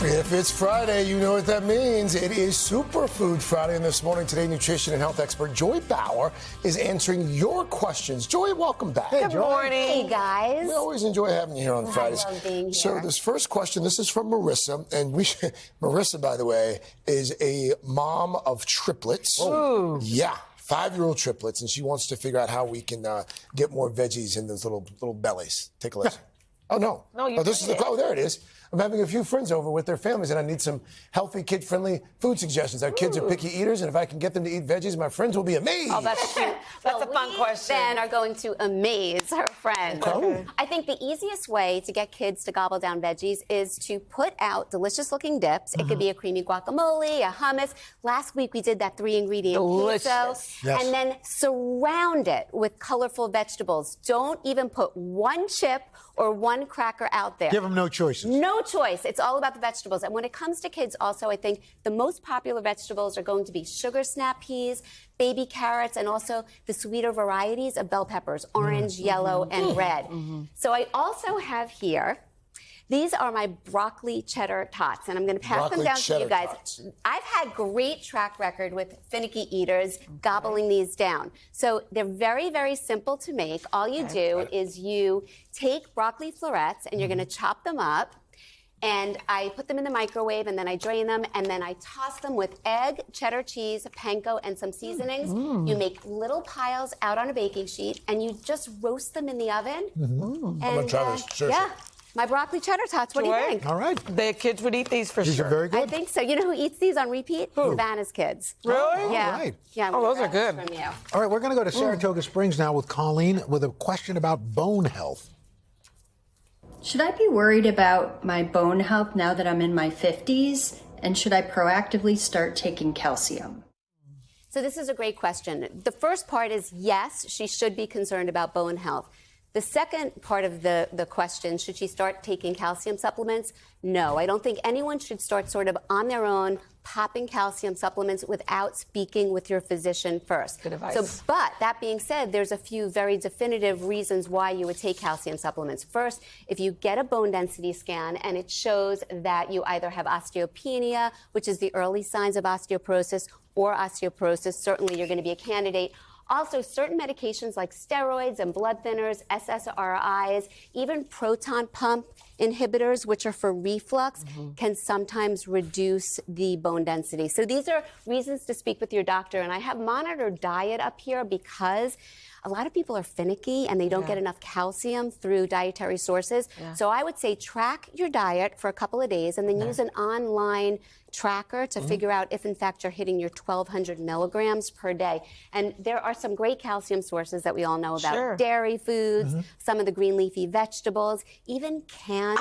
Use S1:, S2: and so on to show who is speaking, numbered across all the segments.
S1: If it's Friday, you know what that means. It is Superfood Friday, and this morning, today, nutrition and health expert Joy Bauer is answering your questions. Joy, welcome back.
S2: Good morning.
S3: Hey, guys.
S1: We always enjoy having you here on Fridays.
S3: I love being here.
S1: So this first question, this is from Marissa, and Marissa, by the way, is a mom of triplets.
S2: Ooh.
S1: Yeah. 5-year-old triplets, and she wants to figure out how we can get more veggies in those little bellies. Take a listen. Oh, no.
S2: No,
S1: this is oh, there it is. I'm having a few friends over with their families, and I need some healthy, kid-friendly food suggestions. Our kids are picky eaters, and if I can get them to eat veggies, my friends will be amazed.
S2: Oh, that's cute. That's a fun question.
S3: Then are going to amaze her friends.
S1: Okay.
S3: I think the easiest way to get kids to gobble down veggies is to put out delicious-looking dips. It could be a creamy guacamole, a hummus. Last week we did that 3-ingredient
S2: Delicious.
S3: queso.
S1: Yes.
S3: And then surround it with colorful vegetables. Don't even put one chip or one cracker out there.
S4: Give them no choices.
S3: No choice. It's all about the vegetables. And when it comes to kids also, I think the most popular vegetables are going to be sugar snap peas, baby carrots, and also the sweeter varieties of bell peppers, orange, yellow, and red. So I also have here, these are my broccoli cheddar tots, and I'm going to pass them
S1: Broccoli
S3: down to you
S1: cheddar
S3: guys.
S1: tots.
S3: I've had great track record with finicky eaters gobbling these down. So they're very, very simple to make. All you do is you take broccoli florets and you're going to chop them up. And I put them in the microwave, and then I drain them, and then I toss them with egg, cheddar cheese, panko, and some seasonings. You make little piles out on a baking sheet, and you just roast them in the oven. And,
S1: I'm gonna try this. Seriously.
S3: yeah, my broccoli cheddar tots. What do you
S2: Joy?
S3: think?
S4: All right.
S2: The kids would eat these for
S4: These
S2: sure.
S4: are very good.
S3: I think so. You know who eats these on repeat? Savannah's kids.
S2: Really?
S3: Yeah.
S4: right.
S3: Yeah.
S2: Oh, those are good.
S3: From you.
S4: All right, we're going to go to Saratoga Springs now with Colleen with a question about bone health.
S5: Should I be worried about my bone health now that I'm in my 50s? And should I proactively start taking calcium?
S3: So this is a great question. The first part is yes, she should be concerned about bone health. The second part of the question, should she start taking calcium supplements? No, I don't think anyone should start sort of on their own popping calcium supplements without speaking with your physician first.
S2: Good advice.
S3: So, but that being said, there's a few very definitive reasons why you would take calcium supplements. First, if you get a bone density scan and it shows that you either have osteopenia, which is the early signs of osteoporosis, or osteoporosis, certainly you're going to be a candidate. Also, certain medications like steroids and blood thinners, SSRIs, even proton pump inhibitors, which are for reflux, can sometimes reduce the bone density. So these are reasons to speak with your doctor. And I have monitored diet up here because a lot of people are finicky and they don't get enough calcium through dietary sources. So I would say track your diet for a couple of days and then use an online tracker to figure out if in fact you're hitting your 1,200 milligrams per day. And there are some great calcium sources that we all know about.
S2: Sure.
S3: Dairy foods, some of the green leafy vegetables, even canned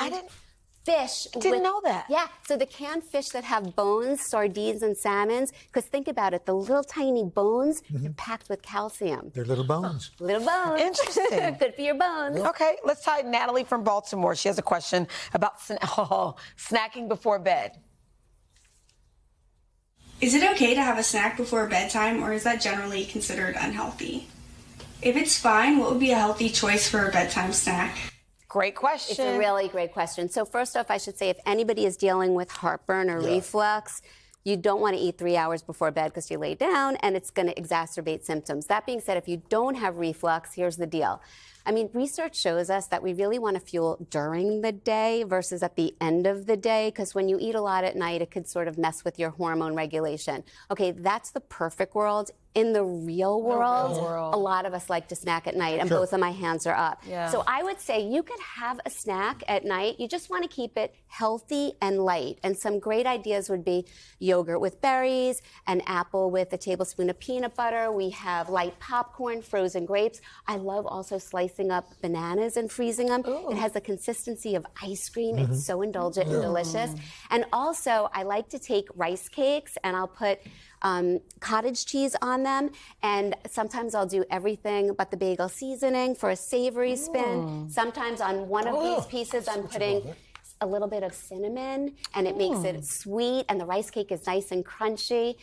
S3: fish.
S2: Didn't know that.
S3: Yeah, so the canned fish that have bones, sardines and salmons, because think about it, the little tiny bones, they're packed with calcium.
S4: They're little bones.
S3: Little bones.
S2: Interesting.
S3: Good for your bones.
S2: Okay, let's try Natalie from Baltimore. She has a question about snacking before bed.
S6: Is it okay to have a snack before bedtime, or is that generally considered unhealthy? If it's fine, what would be a healthy choice for a bedtime snack?
S2: Great question.
S3: It's a really great question. So first off, I should say if anybody is dealing with heartburn or reflux, you don't want to eat 3 hours before bed because you lay down and it's going to exacerbate symptoms. That being said, if you don't have reflux, here's the deal. I mean, research shows us that we really want to fuel during the day versus at the end of the day, because when you eat a lot at night, it could sort of mess with your hormone regulation. Okay, that's the perfect world. In the real world, a lot of us like to snack at night, and both of my hands are up.
S2: Yeah.
S3: So I would say you could have a snack at night. You just want to keep it healthy and light. And some great ideas would be yogurt with berries, an apple with a tablespoon of peanut butter. We have light popcorn, frozen grapes. I love also slicing up bananas and freezing them. It has the consistency of ice cream. It's so indulgent and delicious. And also, I like to take rice cakes, and I'll put cottage cheese on them, and sometimes I'll do everything but the bagel seasoning for a savory spin. Sometimes on one of these pieces I'm putting a little bit of cinnamon, and it makes it sweet, and the rice cake is nice and crunchy.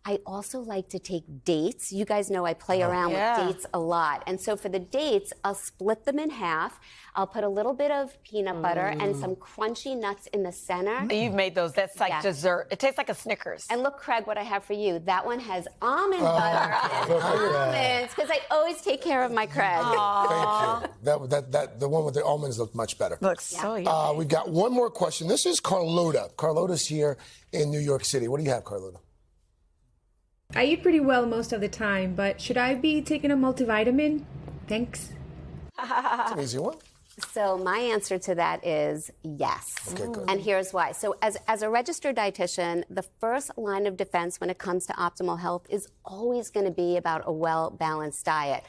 S3: I also like to take dates. You guys know I play around with dates a lot. And so for the dates, I'll split them in half. I'll put a little bit of peanut butter and some crunchy nuts in the center.
S2: You've made those. That's like dessert. It tastes like a Snickers.
S3: And look, Craig, what I have for you. That one has almond butter and almonds, because I always take care of my Craig.
S1: Thank you. The one with the almonds looked much better.
S2: Looks so yummy.
S1: We've got one more question. This is Carlota. Carlota's here in New York City. What do you have, Carlota?
S7: I eat pretty well most of the time, but should I be taking a multivitamin? Thanks.
S1: That's an easy one.
S3: So my answer to that is yes.
S1: Okay, good.
S3: And here's why. So as a registered dietitian, the first line of defense when it comes to optimal health is always going to be about a well-balanced diet.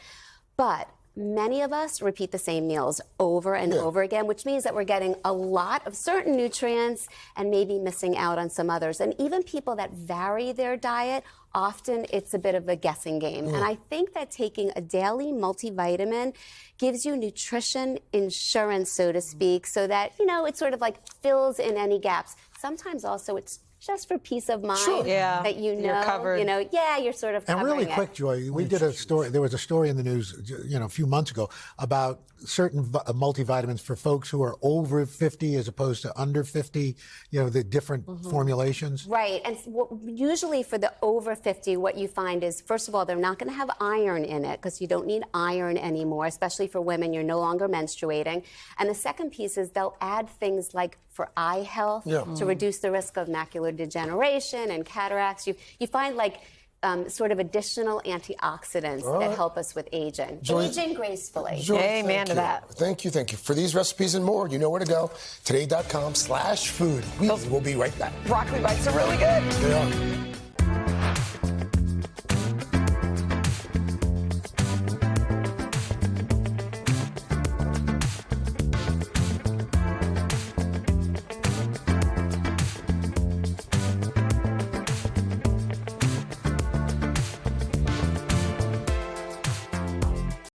S3: But many of us repeat the same meals over and over again, which means that we're getting a lot of certain nutrients and maybe missing out on some others. And even people that vary their diet, often it's a bit of a guessing game. And I think that taking a daily multivitamin gives you nutrition insurance, so to speak, so that, you know, it sort of like fills in any gaps. Sometimes also it's just for peace of mind that you know,
S2: you're covered.
S3: You know, you're sort of covering
S4: And really
S3: it.
S4: quick, Joy, we did a story. There was a story in the news, a few months ago about certain multivitamins for folks who are over 50 as opposed to under 50. The different formulations.
S3: Right, and usually for the over 50, what you find is, first of all, they're not going to have iron in it because you don't need iron anymore, especially for women. You're no longer menstruating. And the second piece is they'll add things like for eye health to reduce the risk of macular degeneration and cataracts. You find like sort of additional antioxidants that help us with aging. Aging gracefully.
S1: Joy,
S2: amen to that.
S1: Thank you. For these recipes and more, you know where to go. Today.com/food. We will be right back.
S2: Broccoli bites are really good.
S1: They are.